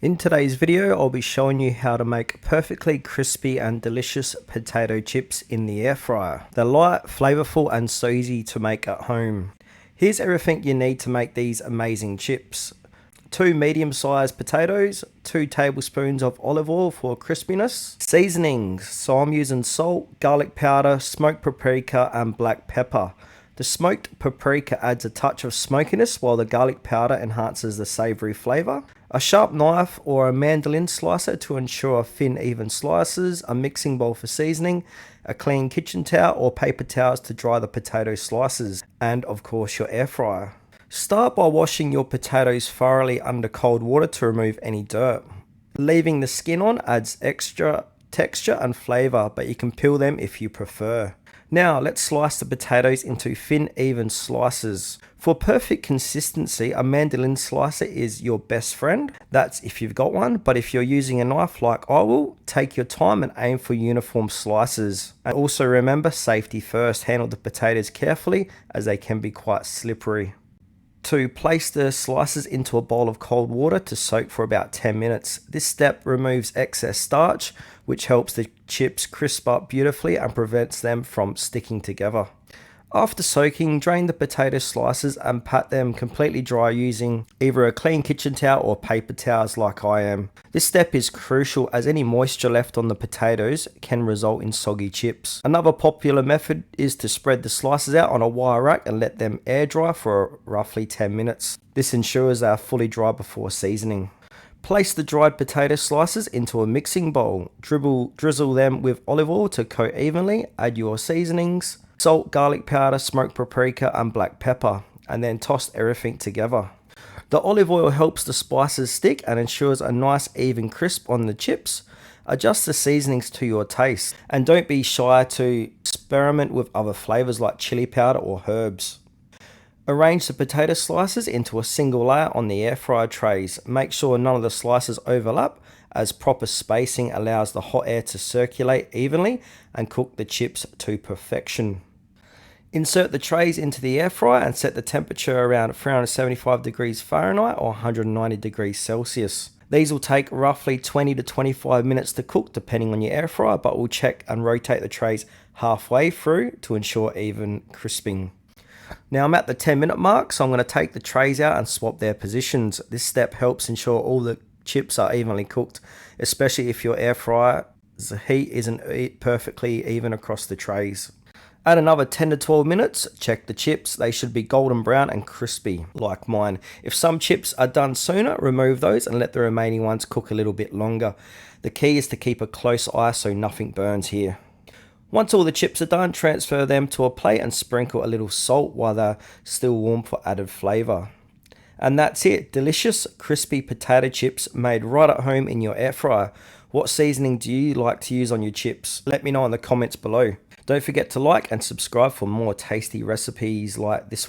In today's video, I'll be showing you how to make perfectly crispy and delicious potato chips in the air fryer. They're light, flavorful, and so easy to make at home. Here's everything you need to make these amazing chips. 2 medium-sized potatoes, 2 tablespoons of olive oil for crispiness. Seasonings, so I'm using salt, garlic powder, smoked paprika, and black pepper. The smoked paprika adds a touch of smokiness while the garlic powder enhances the savoury flavour. A sharp knife or a mandolin slicer to ensure thin, even slices, a mixing bowl for seasoning, a clean kitchen towel or paper towels to dry the potato slices, and of course your air fryer. Start by washing your potatoes thoroughly under cold water to remove any dirt. Leaving the skin on adds extra texture and flavour, but you can peel them if you prefer. Now let's slice the potatoes into thin, even slices. For perfect consistency, a mandolin slicer is your best friend. That's if you've got one, but if you're using a knife like I will, take your time and aim for uniform slices. And also remember, safety first. Handle the potatoes carefully as they can be quite slippery. To place the slices into a bowl of cold water to soak for about 10 minutes. This step removes excess starch, which helps the chips crisp up beautifully and prevents them from sticking together. After soaking, drain the potato slices and pat them completely dry using either a clean kitchen towel or paper towels like I am. This step is crucial as any moisture left on the potatoes can result in soggy chips. Another popular method is to spread the slices out on a wire rack and let them air dry for roughly 10 minutes. This ensures they are fully dry before seasoning. Place the dried potato slices into a mixing bowl. Drizzle them with olive oil to coat evenly. Add your seasonings, salt, garlic powder, smoked paprika, and black pepper, and then toss everything together. The olive oil helps the spices stick and ensures a nice even crisp on the chips. Adjust the seasonings to your taste, and don't be shy to experiment with other flavors like chili powder or herbs. Arrange the potato slices into a single layer on the air fryer trays. Make sure none of the slices overlap, as proper spacing allows the hot air to circulate evenly and cook the chips to perfection. Insert the trays into the air fryer and set the temperature around 375 degrees Fahrenheit or 190 degrees Celsius. These will take roughly 20 to 25 minutes to cook depending on your air fryer, but we'll check and rotate the trays halfway through to ensure even crisping. Now I'm at the 10-minute mark, so I'm going to take the trays out and swap their positions. This step helps ensure all the chips are evenly cooked, especially if your air fryer's heat isn't perfectly even across the trays. Add another 10 to 12 minutes, check the chips. They should be golden brown and crispy, like mine. If some chips are done sooner, remove those and let the remaining ones cook a little bit longer. The key is to keep a close eye so nothing burns here. Once all the chips are done, transfer them to a plate and sprinkle a little salt while they're still warm for added flavour. And that's it, delicious crispy potato chips made right at home in your air fryer. What seasoning do you like to use on your chips? Let me know in the comments below. Don't forget to like and subscribe for more tasty recipes like this one.